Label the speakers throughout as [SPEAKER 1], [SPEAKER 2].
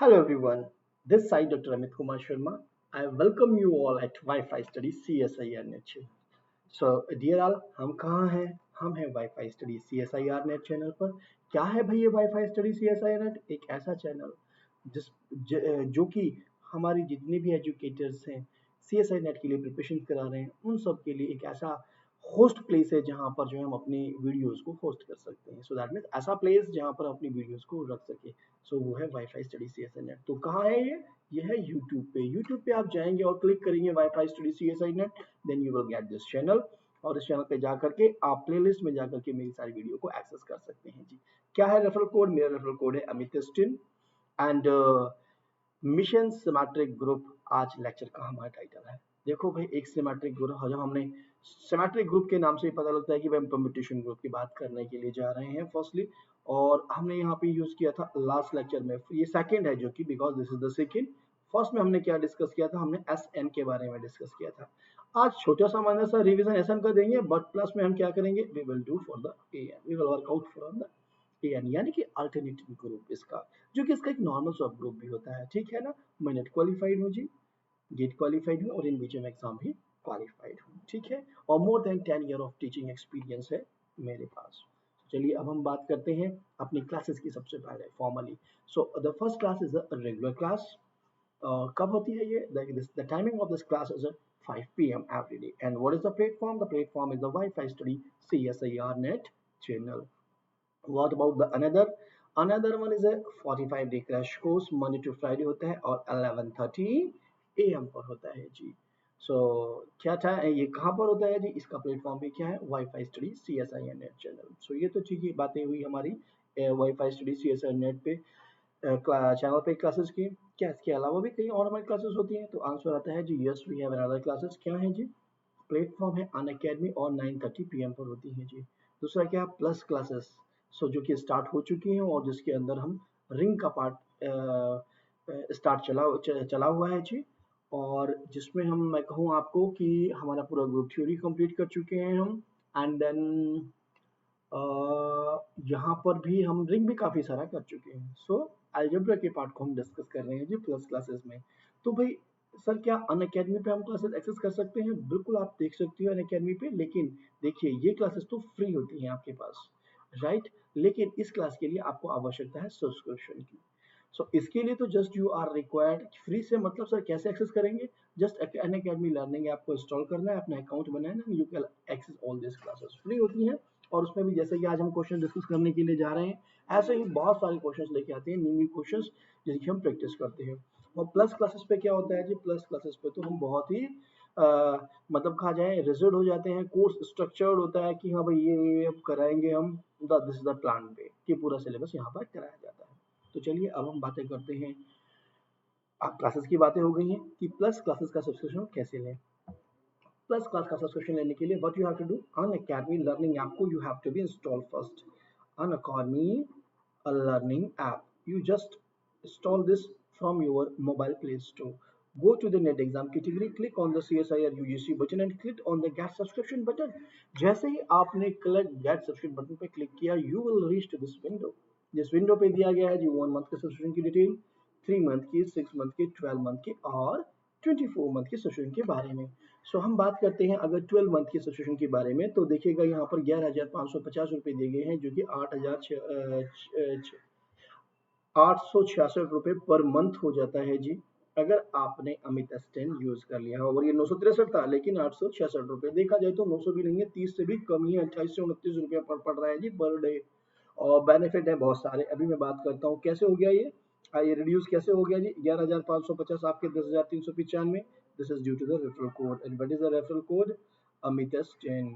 [SPEAKER 1] Hello everyone, this side Dr. Amit Kumar Sharma. I welcome you all at Wi-Fi Study CSIR Net channel. So dear all, हम कहाँ हैं? हम हैं Wi-Fi Study CSIR Net channel पर। क्या है भाई ये Wi-Fi Study CSIR Net? एक ऐसा चैनल जो कि हमारी जितने भी एजुकेटर्स हैं CSI नेट के लिए प्रिपरेशन करा रहे हैं उन सब के लिए एक ऐसा होस्ट प्लेस है जहाँ पर जो है हम अपनी वीडियोस को होस्ट कर सकते हैं। सो दैट मीन्स ऐसा प्लेस जहाँ पर अपनी वीडियोस को रख सके। सो वो है वाईफाई स्टडी CSI नेट। तो कहाँ है ये है यूट्यूब पे। यूट्यूब पे आप जाएंगे और क्लिक करेंगे वाईफाई स्टडी CSI नेट, then you will get this channel. और इस चैनल पे जा करके आप प्लेलिस्ट में जा करके मेरी सारी वीडियो को एक्सेस कर सकते हैं जी। क्या है रेफरल कोड? मेरा रेफरल कोड है Amit and mission symmetric group. आज लेक्चर का हमारा टाइटल है। देखो भाई, एक सिमेट्रिक ग्रुप, जब हमने सिमेट्रिक ग्रुप के नाम से ही पता लगता है कि भाई हम परम्यूटेशन ग्रुप की बात करने के लिए जा रहे हैं फर्स्टली। और हमने यहाँ पे यूज किया था लास्ट लेक्चर में, ये सेकंड है जो कि because this is the second. First में हमने क्या डिस्कस किया था? हमने एस एन के बारे में डिस्कस किया था। आज छोटा सा माइनर सा रिवीजन एस एन का देंगे, बट प्लस में हम क्या करेंगे? We will do for the A N, we will work out for the N, यानी कि अल्टरनेटिव ग्रुप इसका, जो कि इसका एक नॉर्मल सब ग्रुप भी होता है। ठीक है ना? मैं नेट क्वालिफाइड हूँ जी, गेट क्वालिफाइड हूँ और इन बीच में एग्जाम भी क्वालिफाइड हूँ। ठीक है? और more than 10 year of teaching experience है मेरे पास। चलिए अब हम बात करते हैं अपनी क्लासेस की। सबसे पहले formally, so the first class is a regular class. कब होती है ये? The timing of this class is 5 p.m. every day. And what is the platform? The platform is the Wi-Fi Study CSIR Net channel. What about the another? Another one is a 45-day crash course, Monday to Friday होता है और 11:30 AM पर होता है जी। सो क्या था ये, कहाँ पर होता है जी? इसका प्लेटफॉर्म भी क्या है? WiFi study CSIR net channel. So ये तो चीज़ें बातें हुई हमारी वाईफाई स्टडी CSIR नेट पे चैनल पे क्लासेस की। क्या इसके अलावा भी कई और हमारी क्लासेस होती हैं? तो आंसर आता है जी yes, we have another classes. क्या है जी? प्लेटफॉर्म है अन अकेडमी और 9:30 PM पर होती है जी। दूसरा क्या? प्लस क्लासेस, सो जो कि स्टार्ट हो चुकी हैं और जिसके अंदर हम रिंग का पार्ट स्टार्ट चला हुआ है जी। और जिसमें मैं कहूँ आपको कि हमारा पूरा ग्रुप थ्योरी कंप्लीट कर चुके हैं हम। एंड देन यहाँ पर भी हम रिंग भी काफ़ी सारा कर चुके हैं। सो अलजेब्रा के पार्ट को हम डिस्कस कर रहे हैं जी प्लस क्लासेस में। तो भाई सर, क्या अन अकेडमी पे हम क्लासेस एक्सेस कर सकते हैं? बिल्कुल, आप देख सकते हो अन अकेडमी पे, लेकिन देखिए ये क्लासेस तो फ्री होती हैं आपके पास, राइट? लेकिन इस क्लास के लिए आपको आवश्यकता है सब्सक्रिप्शन की। सो इसके लिए तो just you are required. Free से मतलब सर कैसे एक्सेस करेंगे? जस्ट अन अकेडमी लर्निंग आपको इंस्टॉल करना है, अपना अकाउंट बनाना है, you can access all this classes. Free होती हैं और उसमें भी जैसे कि आज हम क्वेश्चन डिस्कस करने के लिए जा रहे हैं, ऐसे ही बहुत सारे क्वेश्चंस लेके आते हैं, न्यू क्वेश्चंस जिनकी हम प्रैक्टिस करते हैं। और प्लस क्लासेस पे क्या होता है जी? प्लस क्लासेस पे तो हम बहुत ही मतलब कहा जाए रिजर्व हो जाते हैं। कोर्स स्ट्रक्चर्ड होता है कि हाँ भाई ये अब कराएंगे हम, दिस इज द प्लान पे, कि पूरा सिलेबस यहाँ पर कराया जाता है। तो चलिए अब हम बातें करते हैं। अब क्लासेस की बातें हो गई हैं कि प्लस क्लासेस का सब्सक्रिप्शन कैसे लें। प्लस क्लास का सब्सक्रिप्शन लेने के लिए what you have to do? Unacademy learning app को you have to be install first. Unacademy learning app, you just install this from your mobile play store. Go to the net exam category, click on the CSIR UGC button and click on the get subscription button. जैसे ही आपने get subscription button पे click किया, you will reach to this window. जिस window पे दिया गया है जी 1 month के सब्सक्रिप्शन की डिटेल, 3 मंथ की, 6 मंथ की, 12 मंथ की और 24 मंथ के सब्सक्रिप्शन के बारे में। सो हम बात करते हैं अगर 12 मंथ के सब्सक्रिप्शन के बारे में, तो देखिएगा यहाँ पर 11,550 दिए गए हैं, जो कि 866 रुपये पर मंथ हो जाता है जी, अगर आपने अमित S10 यूज कर लिया। और ये 963 था, लेकिन 866 देखा जाए तो 900 भी नहीं है, 30 से भी कम ही है, 28 से 29 रुपया पड़ रहा है जी पर डे। और बेनिफिट है बहुत सारे। अभी मैं बात करता हूँ कैसे हो गया ये रिड्यूस कैसे हो गया जी? 11,550 आपके 10,395। This is due to the referral code. And what is the referral code? Amit S10।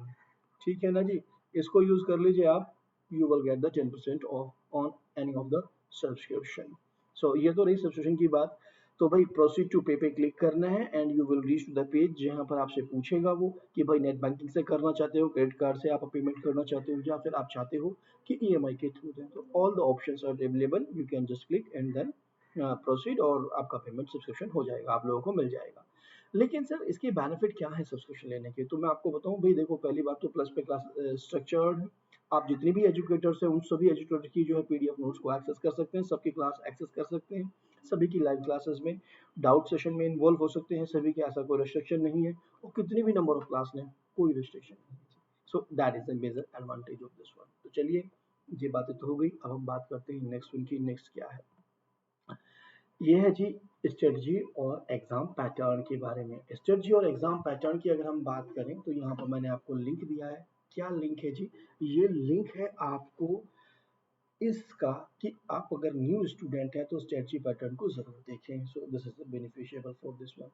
[SPEAKER 1] ठीक है ना जी? इसको यूज कर लीजिए आप, you will get the 10% off on any of the subscription. So ये तो रही सब्सक्रिप्शन की बात। तो भाई प्रोसीड टू पे पे क्लिक करना है and you will reach to the page जहां पर आपसे पूछेगा वो कि भाई नेट बैंकिंग से करना चाहते हो, क्रेडिट कार्ड से आप पेमेंट करना चाहते हो, या फिर आप चाहते हो कि ईएमआई के थ्रू दें। तो all the options are available, you can just click and then proceed और आपका पेमेंट सब्सक्रिप्शन हो जाएगा, आप लोगों को मिल जाएगा। लेकिन सर इसके बेनिफिट क्या है सब्सक्रिप्शन लेने के? तो मैं आपको बताऊं भाई, देखो पहली बात तो प्लस पे क्लास स्ट्रक्चर्ड है। आप जितने भी एजुकेटर्स हैं उन सभी एजुकेटर की जो है पीडीएफ नोट्स को एक्सेस कर सकते हैं, सबकी क्लास एक्सेस कर सकते हैं। सभी की लाइव क्लासेस में डाउट सेशन में इन्वॉल्व हो सकते हैं सभी के, ऐसा कोई रिस्ट्रिक्शन नहीं है, और कितनी भी नंबर ऑफ क्लास लें कोई रिस्ट्रिक्शन नहीं है। So that is the major advantage of this one. तो चलिए ये बातें तो हो गई, अब हम बात करते हैं नेक्स्ट उनकी, नेक्स्ट क्या है, ये है जी स्ट्रेटजी और एग्जाम पैटर्न के बारे में। स्ट्रेटजी और एग्जाम पैटर्न की अगर हम बात करें तो यहाँ पर मैंने आपको लिंक दिया है। क्या लिंक है जी? ये लिंक है आपको इसका कि आप अगर न्यू स्टूडेंट हैं तो स्ट्रेटजी पैटर्न को जरूर देखें। So this is beneficial for this one.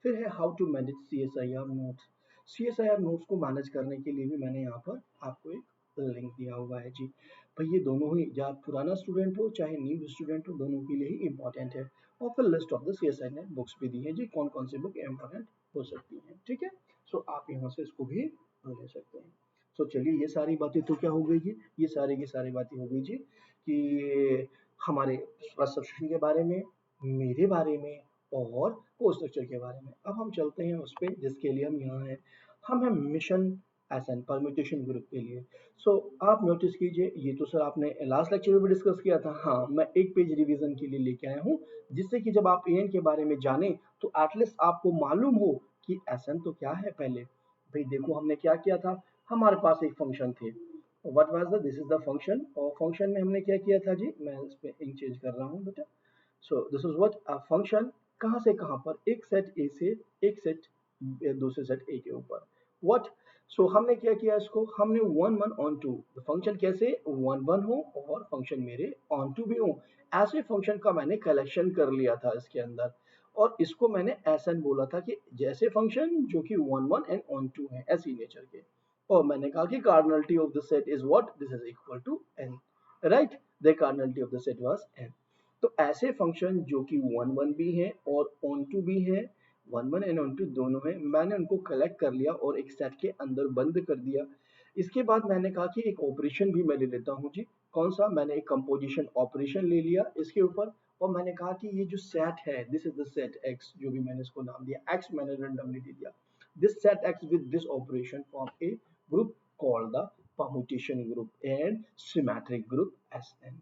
[SPEAKER 1] फिर है how to manage CSIR notes. CSIR notes को मैनेज करने के लिए भी मैंने यहाँ पर आपको एक लिंक दिया हुआ है जी। भाई ये दोनों ही, या पुराना स्टूडेंट हो चाहे न्यू स्टूडेंट हो, दोनों के लिए ही इंपॉर्टेंट है। और फिर list of the CSI net books भी दी है जी, कौन कौन सी बुक इंपॉर्टेंट हो सकती हैं, ठीक है। सो आप यहाँ से इसको भी ले सकते हैं। तो चलिए ये सारी बातें तो क्या हो गई जी, ये सारी की सारी बातें हो गई जी कि हमारे फर्स्ट सब्सक्रिप्शन के बारे में, मेरे बारे में, और कोर्स स्ट्रक्चर के बारे में। अब हम चलते हैं उस पर जिसके लिए हम यहाँ हैं। हम हैं मिशन एसएन परम्यूटेशन ग्रुप के लिए। सो आप नोटिस कीजिए, ये तो सर आपने लास्ट लेक्चर में भी डिस्कस किया था। हाँ, मैं एक पेज रिवीजन के लिए लेके आया हूँ, जिससे कि जब आप एएन के बारे में जाने तो एटलीस्ट आपको मालूम हो कि एसएन तो क्या है। पहले भाई देखो हमने क्या किया था, हमारे पास एक फंक्शन थे, what was the, this is the function, और फंक्शन में हमने क्या किया था जी, मैं इस पे इंक चेंज कर रहा हूँ बेटा। सो this is what a function, कहाँ से कहाँ पर, एक सेट ए से एक सेट दूसरे सेट ए के ऊपर, व्हाट। सो हमने क्या किया, इसको हमने one one onto, function कैसे वन वन हो और फंक्शन मेरे ऑन टू भी हो, ऐसे फंक्शन का मैंने कलेक्शन कर लिया था इसके अंदर। और इसको मैंने ऐसा बोला था कि जैसे फंक्शन जो कि one one and onto है ऐसी नेचर के। और मैंने कहा कि cardinality of the set is what, this is equal to n, right. The cardinality of the set was n। तो ऐसे फंक्शन जो कि वन वन भी है और ऑन टू भी है, one one and onto दोनों है, मैंने उनको कलेक्ट कर लिया और एक सेट के अंदर बंद कर दिया। इसके बाद मैंने कहा कि एक ऑपरेशन भी मैं ले लेता हूँ जी, कौन सा, मैंने एक कंपोजिशन ऑपरेशन ले लिया इसके ऊपर। और मैंने कहा कि ये जो सेट है, this is the set x, जो भी मैंने इसको नाम दिया x, मैंने रैंडमली दे दिया। This set x with this operation form a group called the permutation group and symmetric group Sn,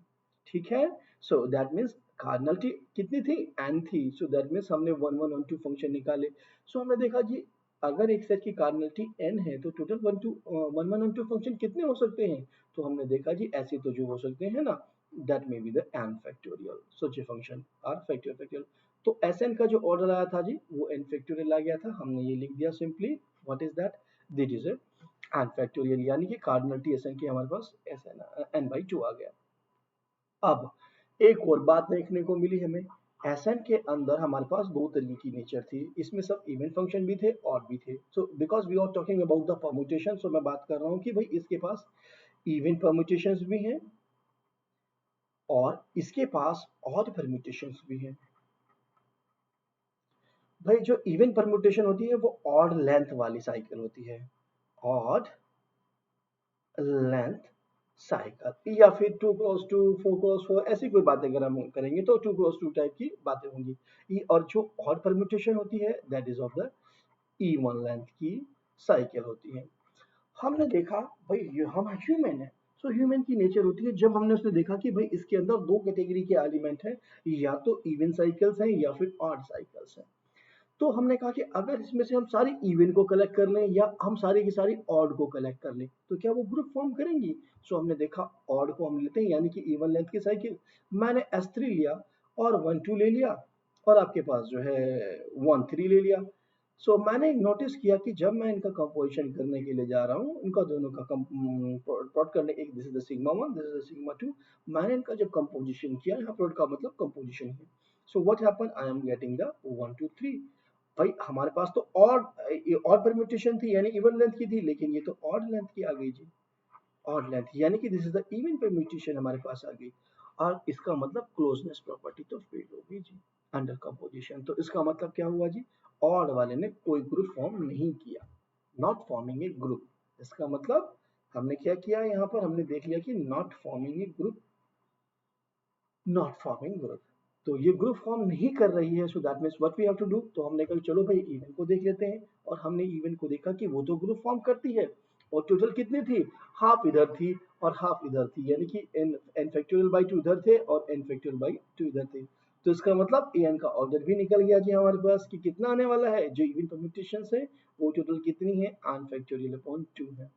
[SPEAKER 1] ठीक है। सो दैट मीन्स कार्डिनलिटी कितनी थी, n थी। सो दैट मीन्स हमने one one one two function निकाले। सो हमने देखा जी अगर एक सेट की कार्डिनलिटी n है तो total one one two function कितने हो सकते हैं। तो हमने देखा जी ऐसे तो जो हो सकते हैं ना, that may be the n factorial, such a function are factorial factorial. तो Sn का जो ऑर्डर आया था जी वो n फैक्टोरियल आ गया था, हमने ये लिख दिया simply, what is that, this is n factorial, यानी कि कार्डिनलिटी Sn की हमारे पास Sn n/2 आ गया। अब एक और बात देखने को मिली हमें, एसएन के अंदर हमारे पास दो तरीके की नेचर थी, इसमें सब इवन फंक्शन भी थे और भी थे। So because we are talking about the permutation, so मैं बात कर रहा हूँ कि भाई इसके पास इवन परम्यूटेशंस भी हैं और इसके पास ऑड परम्यूटेशंस भी हैं। भाई जो इवन परम्यूटेशन होती है वो ऑड लेंथ वाली साइकिल होती है, ऑड लेंथ साइकिल, या फिर 2x2 4x4 ऐसी कोई बात अगर हम करेंगे तो 2x2 टाइप की बातें होंगी। और जो ऑड परम्यूटेशन होती है that is of the even length की साइकिल होती है। हमने देखा भाई ये हम ह्यूमन है, सो ह्यूमन की नेचर होती है, जब हमने उसने देखा कि भाई इसके अंदर दो कैटेगरी के एलिमेंट हैं, या तो इवन साइकिल्स हैं या फिर ऑड साइकिल्स हैं। तो हमने कहा कि अगर इसमें से हम सारी इवन को कलेक्ट कर लें या हम सारी की सारी ऑड को कलेक्ट कर लें तो क्या वो ग्रुप फॉर्म करेंगी। सो हमने देखा ऑड को हम लेते हैं यानी कि इवन लेंथ की साइकिल, मैंने S3 लिया और 1 2 ले लिया और आपके पास जो है 1 3 ले लिया। सो मैंने नोटिस किया कि जब मैं इनका कंपोजिशन करने के लिए जा रहा हूँ, इनका दोनों का प्लॉट करने, एक this is the sigma 1, this is the sigma 2, मैंने इनका जब कंपोजिशन किया, यहाँ प्लॉट का मतलब कंपोजिशन है। सो what happen, I am getting the 1 2 3। भाई हमारे पास तो और परम्यूटेशन थी यानी इवन लेंथ की थी, लेकिन ये तो ऑड लेंथ की आ गई जी, ऑड लेंथ यानी कि this is the even permutation हमारे पास आ गई। और इसका मतलब क्लोजनेस प्रॉपर्टी तो फेल हो गई जी अंडर कंपोजिशन। तो इसका मतलब क्या हुआ जी, ऑड वाले ने कोई ग्रुप फॉर्म नहीं किया, नॉट फॉर्मिंग ए ग्रुप। इसका मतलब हमने क्या किया, यहाँ पर हमने देख लिया कि not forming a group, not forming group. तो ये ग्रुप फॉर्म नहीं कर रही है, so that means what we have to do. तो हमने कहा चलो भाई इवन को देख लेते हैं, और हमने इवन को देखा कि वो तो ग्रुप फॉर्म करती है, और टोटल कितनी थी, हाफ इधर थी और हाफ इधर थी, यानी कि n फैक्टोरियल बाई 2 इधर थे और n फैक्टोरियल बाई 2 इधर थे। तो इसका मतलब an का ऑर्डर भी निकल गया जी हमारे पास कि कितना आने वाला है, जो इवन परम्यूटेशन है वो टोटल कितनी है, n फैक्टोरियल अपॉन 2 है।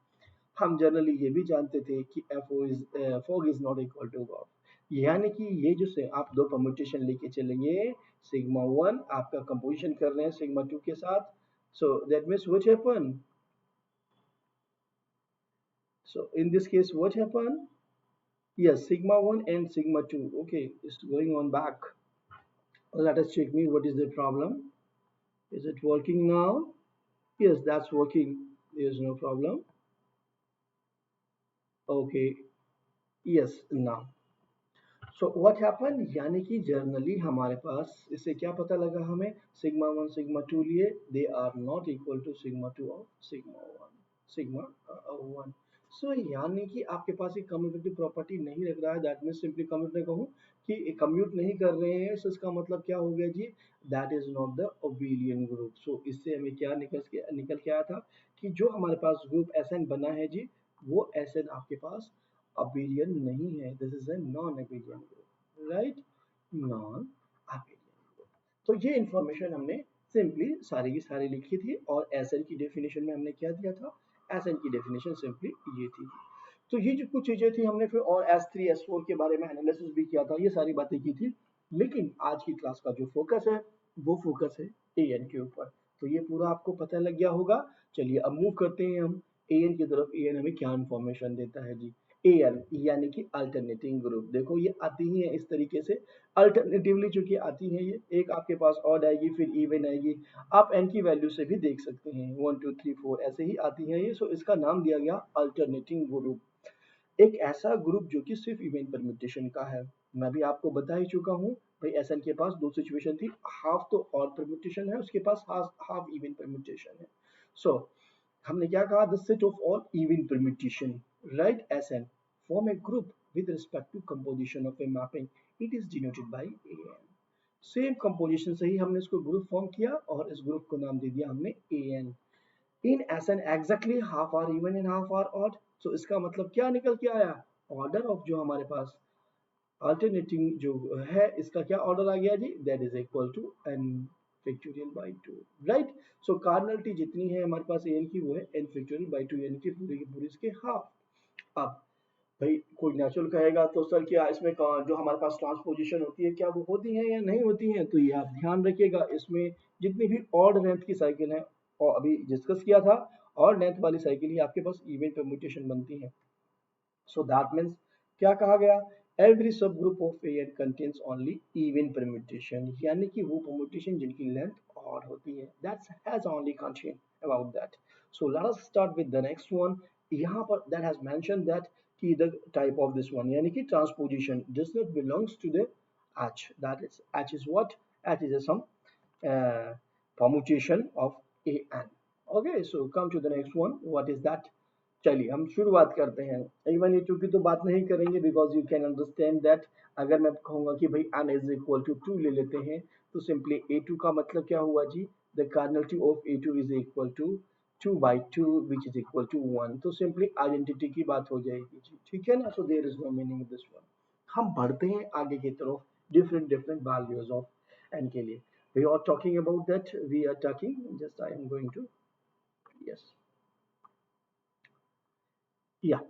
[SPEAKER 1] हम जनरली ये भी जानते थे कि fog is not equal to god, यानी कि ये जो से आप दो परम्यूटेशन लेके चलेंगे, सिग्मा 1 आपका कंपोजिशन कर रहे हैं सिग्मा 2 के साथ, so that means what happen, so in this case what happen, yes, sigma 1 and sigma 2, okay, it's going on back. Let us check me what is the problem. Is it working now? Yes, that's working. There's no problem. Okay, yes, now. So what happened, यानी कि generally हमारे पास इससे क्या पता लगा हमें, sigma 1 sigma 2 लिए, they are not equal to sigma 2 और सिग्मा 1 सिग्मा 1। सो यानी कि आपके पास एक कम्यूटेटिव प्रॉपर्टी नहीं रख रहा है, दैट मीन्स सिंपली कम्यूट में कहूँ कि कम्यूट नहीं कर रहे हैं, सो इसका मतलब क्या हो गया जी, that is not the abelian group. So इससे हमें क्या निकल के आया था कि जो हमारे पास ग्रुप एसएन बना है जी, वो एसएन आपके पास abelian नहीं है, this is a non abelian group, right, non abelian group. तो ये इंफॉर्मेशन हमने सिंपली सारी की सारी लिखी थी, और एसएन की डेफिनेशन में हमने क्या दिया था, एसएन की डेफिनेशन सिंपली ये थी। तो ये जो कुछ चीजें थी हमने फिर और S3 S4 के बारे में एनालिसिस भी किया था, ये सारी बातें की थी, लेकिन आज की क्लास का जो फोकस है वो फोकस है एएन के ऊपर। तो ये पूरा आपको पता लग गया होगा। चलिए अब मूव करते हैं हम एएन की तरफ। एएन हमें क्या इंफॉर्मेशन देता है जी, एएन यानी कि अल्टरनेटिंग ग्रुप। देखो ये आती ही है इस तरीके से, अल्टरनेटिवली चूंकि आती है, ये एक आपके पास ऑड आएगी फिर इवन आएगी, आप एन की वैल्यू से भी देख सकते हैं, 1 2 3 4 ऐसे ही आती है ये। सो इसका नाम दिया गया अल्टरनेटिंग ग्रुप, एक ऐसा ग्रुप जो कि सिर्फ इवन परम्यूटेशन का है। मैं भी आपको बता ही चुका हूँ भाई, एसएन के पास दो सिचुएशन थी, हाफ तो ऑड परम्यूटेशन है, उसके पास हाफ इवन परम्यूटेशन है। सो हमने क्या कहा, the set of all even permutation, right, SN form a group with respect to composition of a mapping, it is denoted by AN. Same composition से ही हमने इसको ग्रुप फॉर्म किया और इस ग्रुप को नाम दे दिया हमने AN. In SN exactly half are even and half are odd. So इसका मतलब क्या निकल के आया, ऑर्डर ऑफ जो हमारे पास अल्टरनेटिंग जो है, इसका क्या ऑर्डर आ गया जी, that is equal to n factorial by 2, right. So cardinality जितनी है हमारे पास एन की, वो है n फैक्टोरियल बाय 2, यानी कि पूरे की पूरी इसके हाफ। अब भाई कोई नेचुरल कहेगा तो सर क्या इसमें जो हमारे पास ट्रांसपोजिशन होती है क्या वो होती है या नहीं होती है, तो ये आप ध्यान रखिएगा, इसमें जितनी भी ऑड लेंथ की साइकिल है, और अभी डिस्कस किया था, ऑड लेंथ वाली साइकिल ही आपके पास इवन परम्यूटेशन बनती है। सो दैट मीन्स क्या कहा गया, every subgroup of N contains only even permutation, यानी कि वो परम्यूटेशन जिनकी लेंथ ऑड होती है, that's has only contain about that. So let us start with the next one. यहाँ पर दैट हैज मेंशन दैट कि the type of this one, यानी कि transposition does not belongs to the H, that is H is what, H is a some permutation of an। Okay, so come to the next one, what is that। चलिए हम शुरुआत करते हैं। Even ये to की तो बात नहीं करेंगे, because you can understand that, अगर मैं कहूंगा कि भाई n इज इक्वल टू 2 ले लेते हैं, तो सिंपली a2 का मतलब क्या हुआ जी, the cardinality of a2 is equal to 2 by 2 which is equal to 1, तो सिंपली आइडेंटिटी की बात हो जाएगी जी, ठीक है ना। So there is no meaning this one. हम बढ़ते हैं आगे की तरफ, different different values of n के लिए। We are talking about that, we are talking, just I am going to, yes, या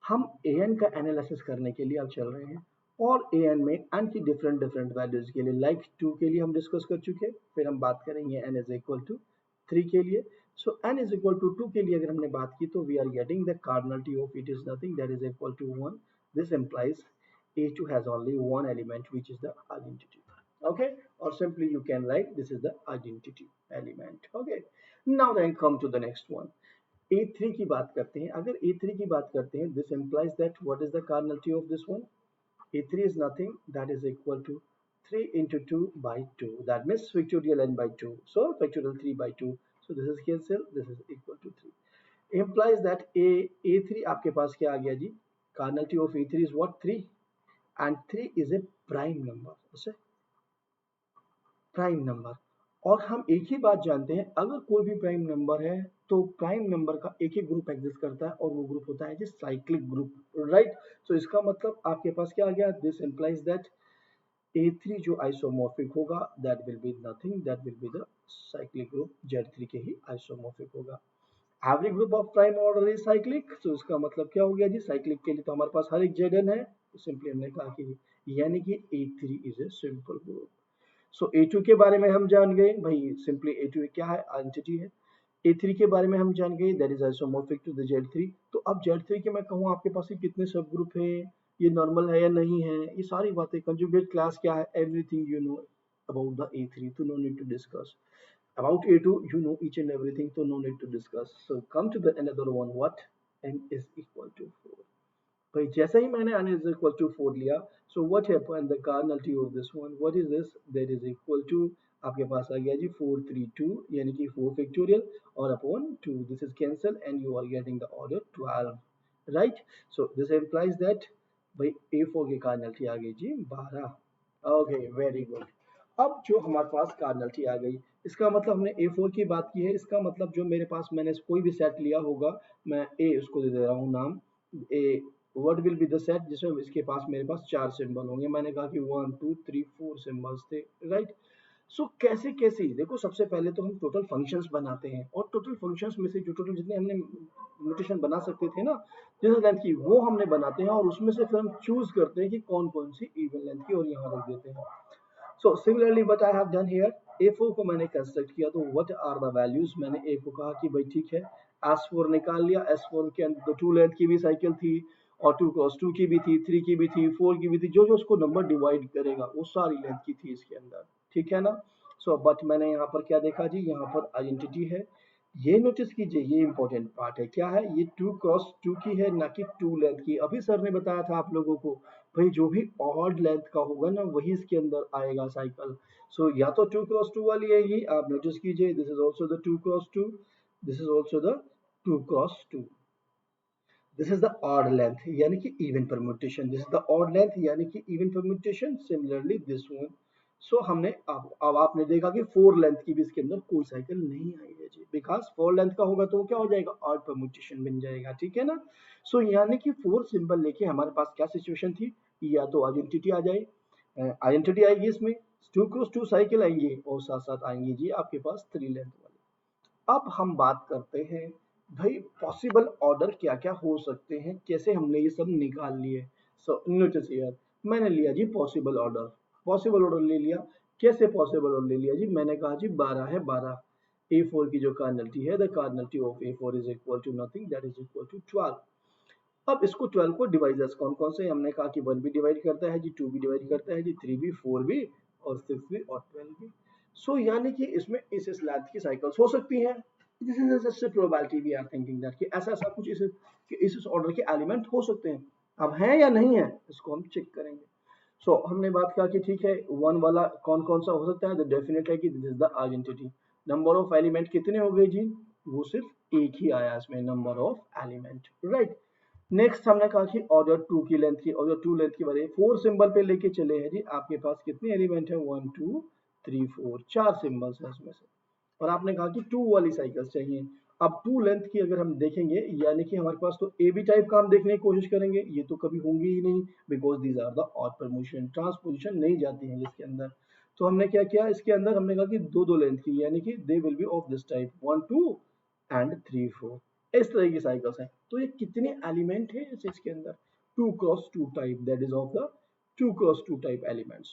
[SPEAKER 1] हम an का एनालिसिस करने के लिए अब चल रहे हैं, और an में n की डिफरेंट डिफरेंट वैल्यूज के लिए, लाइक 2 के लिए हम डिस्कस कर चुके, फिर हम बात करेंगे n इज इक्वल टू 3 के लिए। So n is equal to 2 के लिए अगर हमने बात की, तो we are getting the cardinality of it is nothing that is equal to 1। This implies a2 has only one element which is the identity, okay, or simply you can write this is the identity element, okay। Now then come to the next one, A3 की बात करते हैं। अगर A3 की बात करते हैं, this implies that what is the cardinality of this one? A3 is nothing, that is equal to 3 into 2 by 2, that means factorial n by 2, so factorial 3 by 2, so this is cancel, this is equal to 3, implies that A3 आपके पास क्या आ गया जी, cardinality of A3 is what, 3, and 3 is a prime number, उसे prime number. और हम एक ही बात जानते हैं, अगर कोई भी प्राइम नंबर है तो प्राइम नंबर का एक ही ग्रुप एग्जिस्ट करता है, और वो ग्रुप होता है जी साइक्लिक ग्रुप, राइट। सो इसका मतलब आपके पास क्या आ गया, दिस इंप्लाइज दैट A3 जो आइसोमॉर्फिक होगा that will be nothing, that will be the cyclic group Z3 के ही आइसोमॉर्फिक होगा। Every group of prime order is cyclic, तो इसका मतलब क्या हो गया जी, साइक्लिक के लिए तो हमारे पास हर एक Zn है, तो सिंपली हमने कहा कि यानी कि A3 is a simple group. So A2 के बारे में हम जान गए भाई, सिंपली A2 क्या है, आइडेंटिटी है। A3 के बारे में हम जान गए that is isomorphic to the Z3। तो अब Z3 के मैं कहूँ आपके पास ये कितने सब ग्रुप है, ये नॉर्मल है या नहीं है, ये सारी बातें, कंजुगेट क्लास क्या है, everything you know about the A3, तो no need to discuss about A2, you know each and everything, so no need to discuss. So come to the another one, what n is equal to 4. भाई जैसे ही मैंने n is equal to 4 लिया, so what happened, the cardinality of this one, what is this, that is equal to आपके पास आ गया जी 432, यानी कि 4 factorial और upon 2, this is cancel and you are getting the order 12, right? So this implies that भाई A4 की cardinality आ गई जी 12। Okay very good. अब जो हमारे पास कार्डिनलिटी आ गई, इसका मतलब हमने A4 की बात की है, इसका मतलब जो मेरे पास मैंने कोई भी सेट लिया होगा, मैं A उसको दे दे रहा हूँ नाम A, what will be the set जिसमें इसके पास मेरे पास 4 सिंबल होंगे, मैंने कहा कि 1 2 3 4 सिंबल्स थे, राइट। सो कैसे कैसे देखो, सबसे पहले तो हम टोटल फंक्शंस बनाते हैं, और टोटल फंक्शंस में से जो टोटल जितने हमने नोटेशन बना सकते थे ना जिस लेंथ की, वो हमने बनाते हैं, और उसमें से फिर हम चूज करते हैं कि कौन कौन सी इवन लेंथ की, और यहाँ रख देते हैं। So similarly what I have done here, A4 को मैंने कंस्ट्रक्ट किया, तो what are the values, मैंने A को कहा कि भाई ठीक है, S4 निकाल लिया, S4 के अंदर तो 2 लेंथ की भी साइकिल थी, और 2 क्रॉस 2 की भी थी, 3 की भी थी, 4 की भी थी, जो जो उसको नंबर डिवाइड करेगा वो सारी लेंथ की थी इसके अंदर, ठीक है ना। सो बट मैंने यहाँ पर क्या देखा जी, यहाँ पर आइडेंटिटी है, ये नोटिस कीजिए, ये इंपॉर्टेंट पार्ट है, क्या है ये 2 क्रॉस 2 की है, ना कि 2 लेंथ की। अभी सर ने बताया था आप लोगों को भाई जो भी ऑड लेंथ का होगा ना वही इसके अंदर आएगा साइकिल। सो या तो 2 क्रॉस 2 वाली आएगी, आप नोटिस कीजिए, this is also the 2 cross 2, this is also the 2 cross 2, this is the odd length यानी कि even permutation, this is the odd length यानी कि even permutation, similarly this one. So हमने अब आपने देखा कि 4 लेंथ की भी इसके अंदर कोई साइकिल नहीं आई है जी, बिकॉज 4 लेंथ का होगा तो वो क्या हो जाएगा, ऑड परम्यूटेशन बन जाएगा, ठीक है ना। सो यानी कि 4 सिंबल लेके हमारे पास क्या सिचुएशन थी, या तो आइडेंटिटी आ जाए, आइडेंटिटी आएगी इसमें, 2 क्रॉस 2 साइकिल आएंगी, और साथ साथ आएंगी जी आपके पास 3 लेंथ वाली। अब हम बात करते हैं भाई पॉसिबल ऑर्डर क्या क्या हो सकते हैं, कैसे हमने ये सब निकाल लिए। सो नोटिस हियर, मैंने लिया जी पॉसिबल ऑर्डर, पॉसिबल ऑर्डर ले लिया, कैसे पॉसिबल ऑर्डर ले लिया जी, मैंने कहा जी 12 है 12, A4 की जो कार्डिनलिटी है, the cardinality of A4 is equal to nothing, that is equal to 12। अब इसको 12 को डिवाइजर्स कौन कौन से, हमने कहा कि 1 भी डिवाइड करता है जी, 2 भी डिवाइड करता है जी, 3 भी, 4 भी, और 6 भी, और 12 भी। सो यानी कि इसमें इस लेंथ की साइकिल्स हो सकती हैं, this is just probability we are thinking that कि ऐसा ऐसा कुछ इस ऑर्डर के एलिमेंट हो सकते हैं। अब है या नहीं है इसको हम चेक करेंगे। सो हमने बात कहा कि ठीक है, 1 वाला कौन कौन सा हो सकता है, तो डेफिनेट है कि this is the identity. Number of element कितने हो गए जी, वो सिर्फ एक ही आया इसमें, number of element, right. Next हमने कहा कि ऑर्डर 2 की लेंथ की, ऑर्डर 2 लेंथ की बारे 4 सिंबल पे लेके चले हैं जी, आपके पास कितने एलिमेंट है, 1 2 3 4, 4 सिंबल्स है इसमें से, और आपने कहा कि 2 वाली साइकिल्स चाहिए। अब 2 लेंथ की अगर हम देखेंगे, यानी कि हमारे पास तो ए बी टाइप का हम देखने की कोशिश करेंगे, ये तो कभी होंगी ही नहीं, because these are the odd permutation, transposition नहीं जाती है इसके अंदर। तो हमने क्या किया इसके अंदर, हमने कहा कि दो दो लेंथ की, यानी कि they will be of this type 1 2 and 3 4, इस तरह की साइकिल्स हैं। तो ये कितने एलिमेंट है इस चीज के अंदर, 2 cross 2 type, that is of the 2 cross 2 type elements.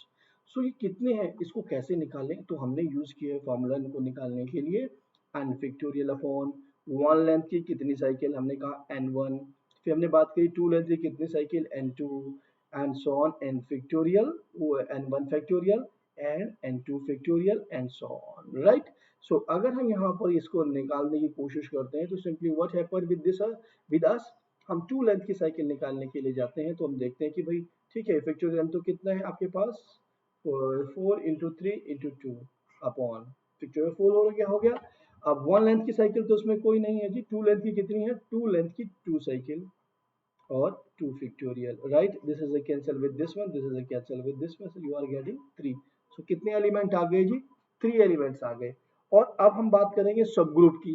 [SPEAKER 1] So ये कितने हैं, इसको कैसे निकालें, तो हमने यूज किया है फॉर्मूला इनको निकालने के लिए, एन फैक्टोरियल अपॉन 1 लेंथ की कितनी साइकिल, हमने कहा n1, फिर हमने बात करी 2 लेंथ की कितनी cycle, n2, and so on n factorial, n1 factorial and n2 factorial and so on, right. So अगर हम यहाँ पर इसको निकालने की कोशिश करते हैं, तो simply what happen with this, with us, हम 2 लेंथ की साइकिल निकालने के लिए जाते हैं, तो हम देखते हैं कि भाई ठीक है, फैक्टोरियल तो कितना है आपके पास, 4 इंटू 3 इंटू 2 अपॉन फैक्टोरियल 4 हो गया। अब 1 लेंथ की साइकिल तो उसमें कोई नहीं है जी, 2 लेंथ की कितनी है, 2 लेंथ की 2 साइकिल और 2 factorial, right. This is a cancel with this one, this is a cancel with this one, so you are getting 3। so कितने एलिमेंट आ गए जी, 3 एलिमेंट्स आ गए। और अब हम बात करेंगे सब ग्रुप की,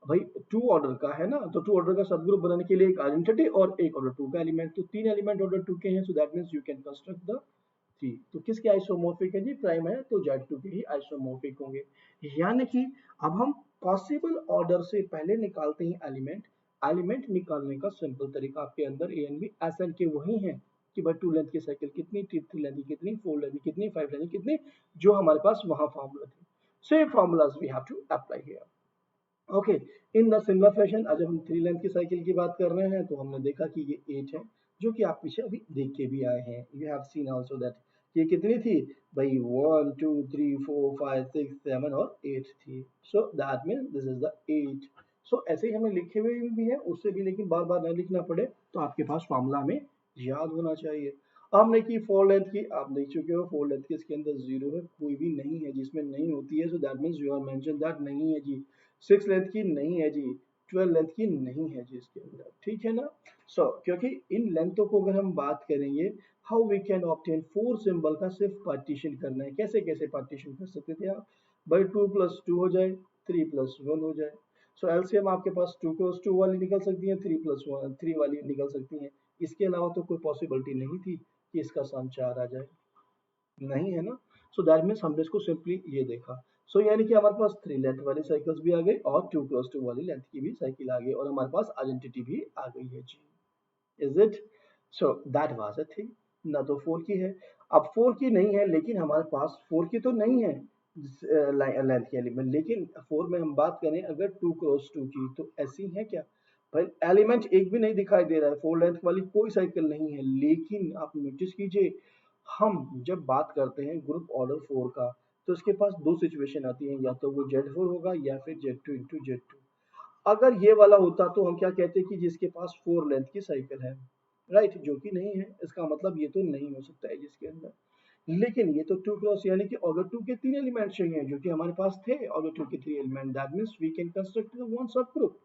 [SPEAKER 1] भाई 2 ऑर्डर का है ना, तो 2 ऑर्डर का सब ग्रुप बनाने के लिए एक आइडेंटिटी और एक ऑर्डर 2 का एलिमेंट, तो 3 एलिमेंट ऑर्डर 2 के हैं, सो that means you can construct the three, तो किसके आइसोमोर्फिक है जी, प्राइम है तो Z2 के ही आइसोमोर्फिक होंगे। यानी कि अब हम पॉसिबल ऑर्डर से पहले निकालते हैं एलिमेंट। एलिमेंट निकालने का सिंपल तरीका आपके अंदर A and B S N के वही है कि भाई टू लेंथ की साइकिल कितनी, थ्री लेंथ की कितनी, फोर लेंथ की कितनी, फाइव लेंथ की कितनी, जो हमारे पास वहां फॉर्मूला थे। Same formulas we have to apply here. Okay, in the similar fashion आज हम थ्री लेंथ की साइकिल की बात कर रहे हैं तो हमने देखा कि ये 8 है, जो कि आप पीछे अभी देख के भी आए हैं। You have seen also that ये कितनी थी भाई, 1 2 3 4 5 6 7 और 8 थी। सो that means this is the 8। सो ऐसे ही हमें लिखे हुए भी है उससे भी, लेकिन बार बार नहीं लिखना पड़े तो आपके पास फॉर्मूला हमें याद होना चाहिए। हमने की फोर लेंथ की, आप देख चुके हो फोर लेंथ की, इसके अंदर जीरो है, कोई भी नहीं है जिसमें नहीं होती है, so that means you are mention that नहीं है जी। सिक्स लेंथ की नहीं है जी, 12 लेंथ की नहीं है जी इसके अंदर, ठीक है ना। क्योंकि इन लेंथों को अगर हम बात करेंगे, how we can obtain four symbol का सिर्फ पार्टीशन करना है, कैसे कैसे पार्टीशन कर सकते थे आप भाई, 2 + 2 हो जाए, 3 + 1 हो जाए। एलसीएम आपके पास 2 × 2 वाली निकल सकती है, 3 + 1 3 वाली निकल सकती है। इसके अलावा तो कोई पॉसिबिलिटी नहीं थी कि इसका सम 4 आ जाए, नहीं है ना। दैट मीन्स हमने इसको सिंपली ये देखा। यानी कि हमारे पास थ्री लेंथ वाली साइकिल्स भी आ गई और 2 + 2 वाली लेंथ की भी साइकिल आ गई और हमारे पास आइडेंटिटी भी आ गई है जी। Is it? That was a thing. ना तो फोर की है, अब फोर की नहीं है, लेकिन हमारे पास फोर की तो नहीं है लेंथ के एलिमेंट, लेकिन फोर में हम बात करें अगर 2 × 2 की, तो ऐसी है क्या भाई, एलिमेंट एक भी नहीं दिखाई दे रहा है, फोर लेंथ वाली कोई साइकिल नहीं है। लेकिन आप नोटिस कीजिए, हम जब बात करते हैं ग्रुप ऑर्डर फोर का, तो इसके पास दो सिचुएशन आती है, या तो वो Z4 होगा या फिर Z2 × Z2। अगर ये वाला होता तो हम क्या कहते कि जिसके पास फोर लेंथ की साइकिल है, राइट, जो कि नहीं है, इसका मतलब ये तो नहीं हो सकता है जिसके अंदर। लेकिन ये तो 2 क्रॉस, यानी कि ऑर्डर 2 के तीन एलिमेंट चाहिए, जो कि हमारे पास थे ऑर्डर 2 के three element, that means we can construct one subgroup.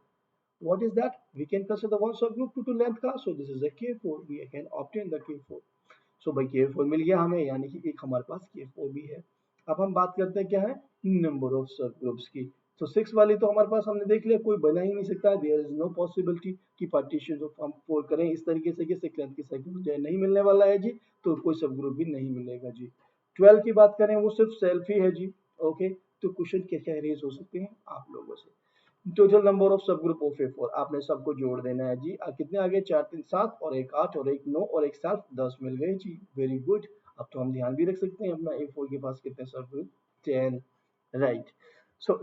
[SPEAKER 1] What is that? We can consider one subgroup to length का, so this is a K4, we can obtain the K4। भाई K4 मिल गया हमें, यानी कि एक हमारे पास K4 भी है। अब हम बात करते हैं क्या है, नंबर ऑफ सब ग्रुप्स की। सिक्स वाली तो हमारे पास हमने देख लिया, कोई बना ही नहीं सकता, देयर इज नो पॉसिबिलिटी कि पार्टीशन हम फोर करें इस तरीके से कि सिक्स लेंथ की साइकिल मुझे नहीं मिलने वाला है जी, तो कोई सब ग्रुप भी नहीं मिलेगा जी। 12 की बात करें, वो सिर्फ सेल्फ ही है जी। ओके, तो क्वेश्चन क्या क्या रेज हो सकते हैं आप लोगों से, टोटल नंबर ऑफ सब ग्रुप ऑफ ए फोर, आपने सबको जोड़ देना है जी। कितने आ गए, 4 3 7 और एक 8 और एक 9 और एक 7 10 मिल गए जी, वेरी गुड। अब तो हम ध्यान भी रख सकते हैं अपना ए फोर के पास कितने सब group, 10, right.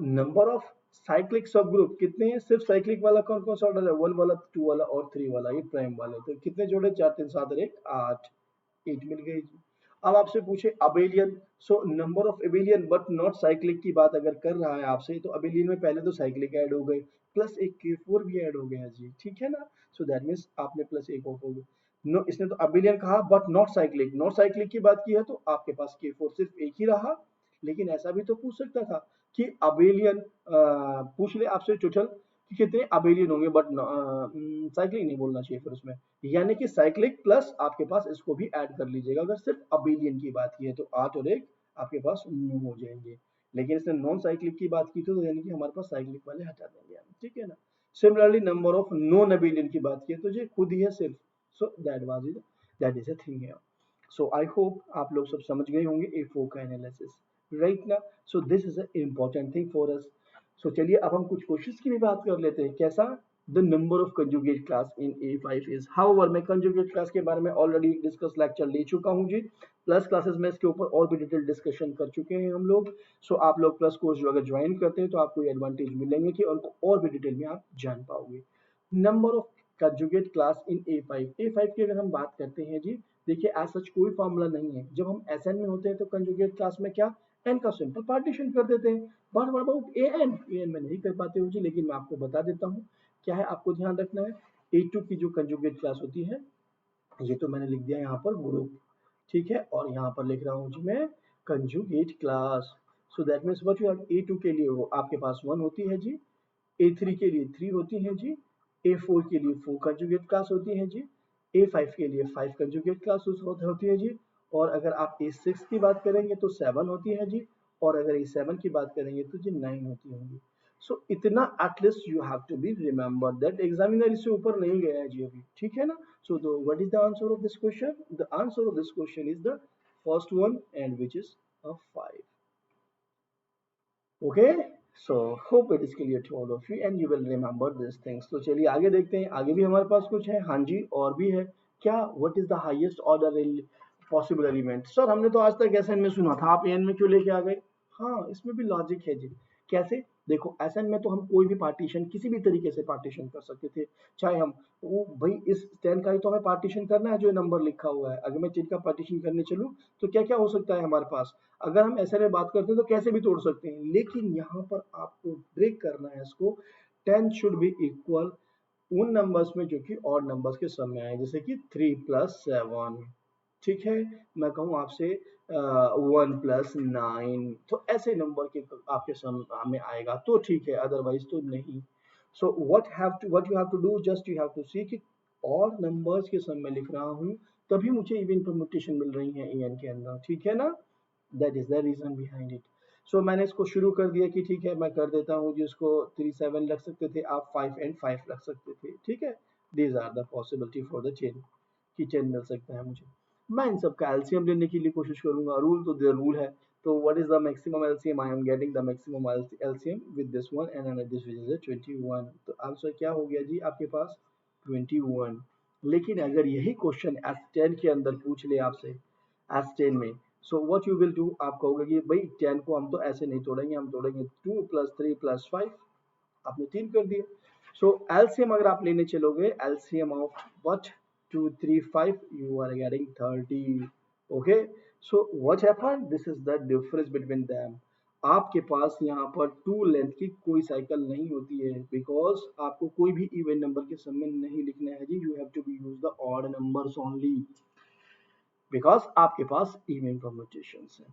[SPEAKER 1] Number of cyclic सब ग्रुप कितने हैं, सिर्फ साइक्लिक वाला कौन कौन सा ऑर्डर है, 1 वाला, 2 वाला और 3 वाला, ये प्राइम वाले, तो कितने जोड़े, 4 3 7 और एक 8, 8 मिल गई जी। अब आपसे पूछे abelian, number of Abelian but not cyclic की बात अगर कर रहा है आपसे, तो अबेलियन में पहले तो साइक्लिक ऐड हो गए, प्लस एक K4 भी ऐड हो गया जी, ठीक है ना। दैट मींस आपने प्लस एक ऑफ हो गया। नो, इसने तो अबेलियन कहा but not cyclic, not cyclic की बात की है तो आपके पास K4 सिर्फ एक ही रहा। लेकिन ऐसा भी तो पूछ सकता था कि अबेलियन पूछ ले आपसे टोटल कि कितने अबेलियन होंगे, बट साइक्लिक नहीं बोलना चाहिए फिर उसमें, यानी कि साइक्लिक प्लस आपके पास इसको भी ऐड कर लीजिएगा। अगर सिर्फ अबेलियन की बात की है तो 8 और एक आपके पास 9 हो जाएंगे। लेकिन इसने नॉन साइक्लिक की बात की थी तो यानी कि हमारे पास साइक्लिक वाले हटा देंगे हम, ठीक है ना। Similarly number of non abelian की बात की है तो ये खुद ही है सिर्फ। दैट इज अ थिंग है। आई होप आप लोग सब समझ गए होंगे ए फोर का एनालिसिस, राइट ना। This is a important thing for us. चलिए अब हम कुछ क्वेश्चंस की भी बात कर लेते हैं, कैसा, the number of conjugate class in A5 is, however मैं कंजुगेट क्लास के बारे में ऑलरेडी डिस्कस लेक्चर ले चुका हूं जी, प्लस क्लासेस में इसके ऊपर और भी डिटेल डिस्कशन कर चुके हैं हम लोग। आप लोग प्लस कोर्स जो अगर ज्वाइन करते हैं तो आपको ये एडवांटेज मिलेंगे कि उनको और भी डिटेल में आप जान पाओगे। Number of conjugate class in A5 की अगर हम बात करते हैं जी, देखिए एज सच कोई फॉर्मूला नहीं है, जब हम SN में होते हैं तो कंजुगेट क्लास में क्या, एन का सिंपल पार्टीशन कर देते हैं, बट व्हाट अबाउट एन में नहीं कर पाते हो जी, लेकिन मैं आपको बता देता हूँ क्या है, आपको ध्यान रखना है। A2 की जो कंजुगेट क्लास होती है, ये तो मैंने लिख दिया यहाँ पर ग्रुप, ठीक है, और यहाँ पर लिख रहा हूँ जी मैं conjugate class. That means what you have, A2 के लिए वो आपके पास 1 होती है जी, A3 के लिए 3 होती है जी, A4 के लिए 4 कंजुगेट क्लास होती है जी, A5 के लिए 5 कंजुगेट क्लास होती है जी, और अगर आप A6 की बात करेंगे तो 7 होती है जी, और अगर A7 की बात करेंगे तो जी 9 होती होंगी। इतना at least you have to be remember that, examiner इससे ऊपर नहीं गया है जी अभी, ठीक है ना। What is the answer of this question, the answer of this question is the first one and which is a 5. Okay, so hope it is clear to all of you and you will remember these things. तो चलिए आगे देखते हैं, आगे भी हमारे पास कुछ है। हाँ जी, और भी है क्या? What is the highest order possible element? Sir हमने तो आज तक एसएन में सुना था, आप एन में क्यों लेके आ गए? हाँ, इसमें भी लॉजिक है जी। कैसे? देखो एसएन में तो हम कोई भी पार्टीशन किसी भी तरीके से पार्टीशन कर सकते थे, चाहे हम वो भाई इस 10 का ही तो हमें पार्टीशन करना है जो नंबर लिखा हुआ है। अगर मैं 10 का पार्टीशन करने चलूं तो क्या क्या हो सकता है हमारे पास? अगर हम ऐसे में बात करते हैं तो कैसे भी तोड़ सकते हैं, लेकिन यहाँ पर आपको ब्रेक करना है इसको। 10 शुड बी इक्वल उन नंबर्स में जो कि ऑड नंबर्स के सम में आए, जैसे कि 3 प्लस 7। ठीक है, मैं कहूँ आपसे 1 प्लस 9, तो ऐसे नंबर के आपके सम में आएगा तो ठीक है, अदरवाइज तो नहीं। So what you have to do, just you have to see कि ऑड नंबर्स के सम में लिख रहा हूँ तभी मुझे इवन परम्यूटेशन मिल रही है एन के अंदर, ठीक है ना? That is the reason behind it. So मैंने इसको शुरू कर दिया कि ठीक है मैं कर देता हूँ जिसको 3 7 रख सकते थे आप, 5 एंड 5 रख सकते थे, ठीक है। These are the possibility for the chain कि चेन मिल सकता है मुझे। मैं इन सब का एलसीएम लेने के लिए कोशिश करूंगा, रूल तो दे रूल है। तो what is the maximum LCM? I am getting the maximum LCM with this one and this is 21। तो आंसर क्या हो गया जी आपके पास? 21। लेकिन अगर यही क्वेश्चन S10 के अंदर पूछ ले आपसे, S10 में, सो व्हाट यू विल डू, आप कहोगे कि भाई 10 को हम तो ऐसे नहीं तोड़ेंगे, हम तोड़ेंगे 2 प्लस 3 प्लस 5। आपने 3 कर दिए। सो एलसीएम अगर आप लेने चलोगे, LCM of what 2 3 5, you are getting 30। Okay, so what happened, this is the difference between them. आपके पास यहाँ पर टू लेंथ की कोई साइकिल नहीं होती है, बिकॉज आपको कोई भी इवन नंबर के समय नहीं लिखना है जी, you have to be use the odd numbers only, because आपके पास इवन परम्यूटेशंस है,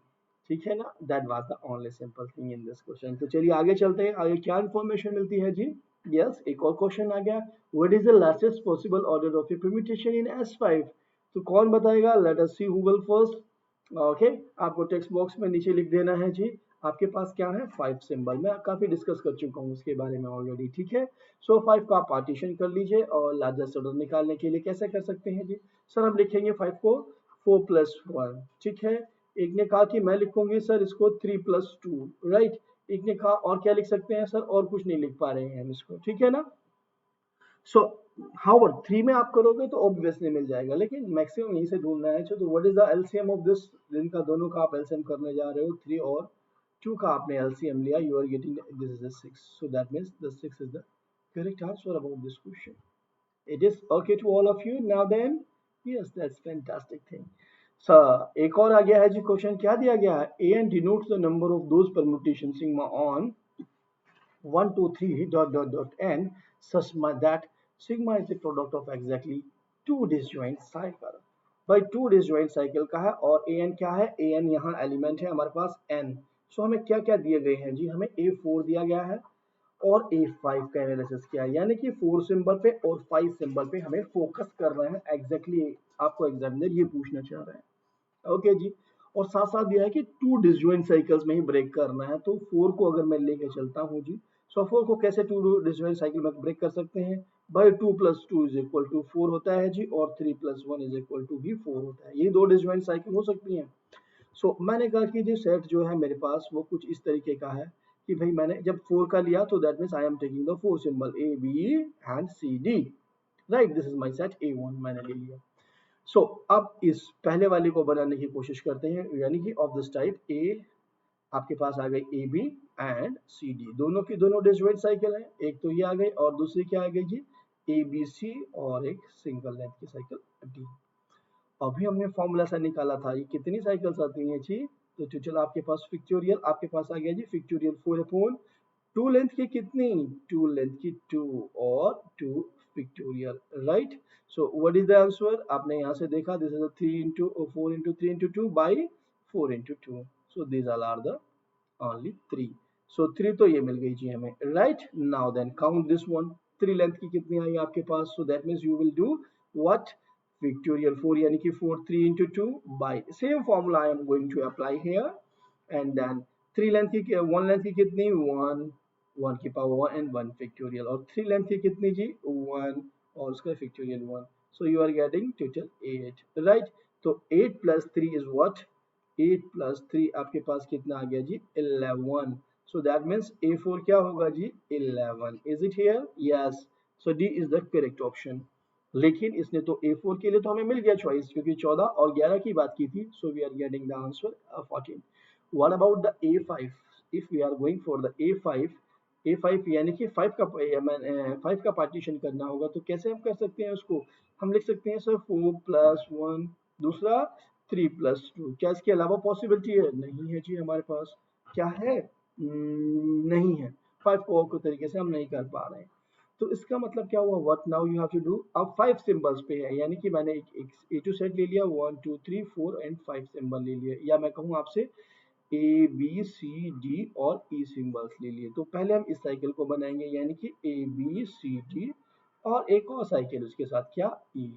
[SPEAKER 1] ठीक है ना? That was the only simple thing in this question. तो चलिए आगे चलते हैं, आगे क्या इन्फॉर्मेशन मिलती है जी? यस, एक और क्वेश्चन आ गया। What is the largest possible order of A permutation in S5? तो कौन बताएगा? Let us see who will first. Okay, आपको टेक्स्ट बॉक्स में नीचे लिख देना है जी। आपके पास क्या है? 5 सिंबल। मैं काफी डिस्कस कर चुका हूँ उसके बारे में ऑलरेडी, ठीक है। सो 5 का पार्टीशन कर लीजिए और लार्जेस्ट ऑर्डर निकालने के लिए कैसे कर सकते हैं जी? सर हम लिखेंगे 5 को 4 प्लस 1, ठीक है। एक ने कहा कि मैं लिखूंगी सर इसको 3 प्लस 2, राइट। एक ने कहा और क्या लिख सकते हैं सर? और कुछ नहीं लिख पा रहे हैं हम इसको, ठीक है ना? सो हाउ 3 में आप करोगे तो ऑब्वियसली मिल जाएगा, लेकिन मैक्सिमम यहीं से ढूंढना है। तो what is the LCM of this, जिनका दोनों का आप एलसीएम करने जा रहे हो, 3 और 2 का आपने एलसीएम लिया, you are getting this is the 6। So that means the 6 is the correct answer about this question. It is okay to all of you now then? Yes, that's fantastic thing. So, एक और आ गया है जी question, क्या दिया गया है? an denotes the number of those permutations sigma on 1 2 3 dot dot dot n such that sigma is the product of exactly two disjoint cycle। भाई to disjoint cycle का है और an क्या है? an यहाँ एलिमेंट है हमारे पास n। सो हमें क्या क्या दिए गए हैं जी? हमें a4 दिया गया है और A5 का एनालिसिस किया, यानी कि 4 सिंबल पे और 5 सिंबल पे हमें फोकस कर रहे हैं। एग्जैक्टली आपको एग्जामिनर ये पूछना चाह रहे हैं, ओके जी। और साथ साथ दिया है कि टू डिसजॉइंट साइकिल्स में ही ब्रेक करना है। तो 4 को अगर मैं लेके चलता हूँ जी, सो 4 को कैसे टू डिसजॉइंट साइकिल में ब्रेक कर सकते हैं? भाई 2 प्लस 2 इज इक्वल टू 4 होता है जी, और 3 प्लस 1 इज इक्वल टू भी 4 होता है। ये दो डिसजॉइंट साइकिल हो सकती हैं। मैंने कहा कि जो सेट जो है मेरे पास वो कुछ इस तरीके का है कि भाई मैंने जब 4 का लिया तो that means I am taking the 4 symbol A B and C D, right. This is my set A1 मैंने ले लिया। अब इस पहले वाले को बनाने की कोशिश करते हैं, यानी कि ऑफ दिस टाइप A, आपके पास आ गई AB एंड CD, दोनों की दोनों डिसजॉइंट साइकिल है। एक तो ये आ गई और दूसरी क्या आ गई जी? ABC और एक सिंगल लेंथ की साइकिल D। अभी हमने फॉर्मूला सा निकाला था, ये कितनी साइकिल्स आती हैं जी? तो टोटल आपके पास पिक्चोरियल आपके पास आ गया जी, पिक्चोरियल 4 अपॉन 2 लेंथ की कितनी? 2 लेंथ की 2 और 2 pictorial, right. So what is the answer? आपने यहाँ से देखा, this is 3 into 4 into 3 into 2 by 4 into 2। So these all are the only 3। So 3 तो ये मिल गई जी हमें, right. Now then count this one, 3 length की कितनी आई आपके पास? So that means you will do what? Pictorial 4 यानी कि 4 3 into 2 by same formula I am going to apply here, and then 3 length की 1 लेंथ की कितनी? 1 1 की पावर 1 and 1 factorial, और 3 लेंथ की कितनी जी? 1 और उसका factorial 1। so you are getting total 8, right। तो 8 plus 3 is what? 8 प्लस 3 आपके पास कितना आ गया जी 11. सो दैट मीन्स A4 क्या होगा जी 11. Is it here? Yes. So D is the correct option. लेकिन इसने तो A4 के लिए तो हमें मिल गया चॉइस क्योंकि 14 और 11 की बात की थी. So we are getting the answer 14. What about the A5? If we are going for the A5, A5 यानी कि 5 का 5 का पार्टीशन करना होगा तो कैसे हम कर सकते हैं उसको? हम लिख सकते हैं सर 4 प्लस 1, दूसरा 3 प्लस 2. क्या इसके अलावा पॉसिबिलिटी है? नहीं है जी हमारे पास. क्या है? नहीं है. 5 को और कोई तरीके से हम नहीं कर पा रहे हैं. तो इसका मतलब क्या हुआ? What now you have to do. अब 5 सिंबल्स पे है यानी कि मैंने एक ए टू सेट ले लिया 1 2 3 4 एंड 5 सिंबल ले लिए, या मैं कहूँ आपसे ए बी सी डी और ई सिंबल्स ले लिए. तो पहले हम इस साइकिल को बनाएंगे यानी कि ए बी सी डी और एक और साइकिल उसके साथ क्या ई.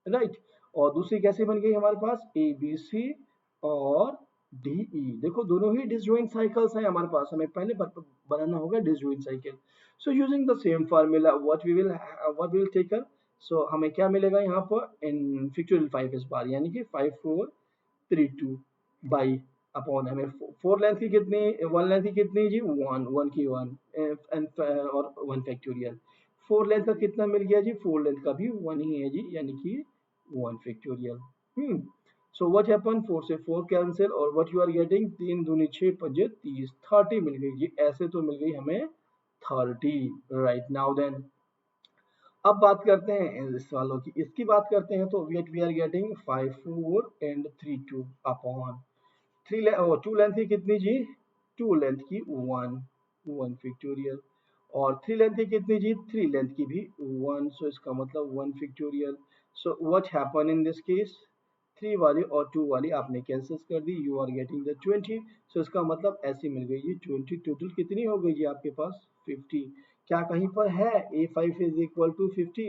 [SPEAKER 1] राइट. और दूसरी कैसे बन गई हमारे पास? ए बी सी और डी ई. देखो दोनों ही डिसजॉइंट साइकिल्स हैं हमारे पास. हमें पहले बनाना होगा disjoint cycle. So using the same formula what we will take. So हमें क्या मिलेगा यहाँ पर इन फैक्टोरियल 5 इस बार यानी कि 5 4 3 2 बाई अपॉन हमें 4 लेंथ की कितनी 1 लेंथ की कितनी जी 1 1 की 1 एंड और 1 फैक्टोरियल. 4 लेंथ का कितना मिल गया जी 4 लेंथ का भी 1 ही है जी यानी कि 1 फैक्टोरियल. सो व्हाट हैपन 4 से 4 कैंसिल और व्हाट यू आर गेटिंग 3 दूनी 6 पंजे 30 30 मिल गई जी. ऐसे तो मिल गई हमें 30. राइट नाउ देन अब बात करते हैं इस वालों की. इसकी बात करते हैं तो we are getting 5 4 and 3 2 upon 2 length की कितनी जी 2 लेंथ की 1 1 फैक्टोरियल और 3 लेंथ की कितनी जी 3 लेंथ की भी 1. सो इसका मतलब 1 factorial. So what happen in this case 3 वाली और 2 वाली आपने कैंसिल कर दी. You are getting the 20. So इसका मतलब ऐसी मिल गई जी 20. टोटल कितनी हो गई जी आपके पास 50. क्या कहीं पर है A5 is equal to 50?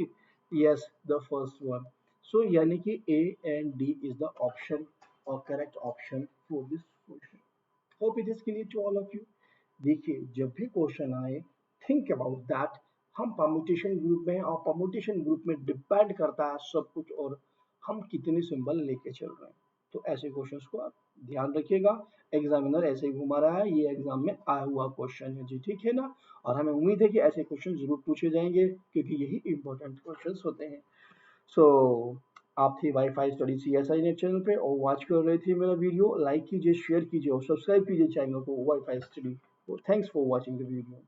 [SPEAKER 1] Yes the first one. So यानी कि A and D is the option और correct option for this question. Hope it is clear to all of you. देखिए जब भी क्वेश्चन आए थिंक अबाउट दैट हम permutation group में हैं और परम्यूटेशन ग्रुप में डिपेंड करता है सब कुछ और हम कितने सिंबल लेके चल रहे हैं. तो ऐसे क्वेश्चंस को आप ध्यान रखिएगा. एग्जामिनर ऐसे ही घुमा रहा है, ये एग्जाम में आया हुआ क्वेश्चन है जी. ठीक है ना. और हमें उम्मीद है कि ऐसे क्वेश्चन जरूर पूछे जाएंगे क्योंकि यही इंपॉर्टेंट क्वेश्चन होते हैं. सो आप थे wifi study CSI net channel पे और वॉच कर रहे थे मेरा वीडियो. लाइक कीजिए, शेयर कीजिए और सब्सक्राइब कीजिए चैनल को wifi study. Thanks for watching the video.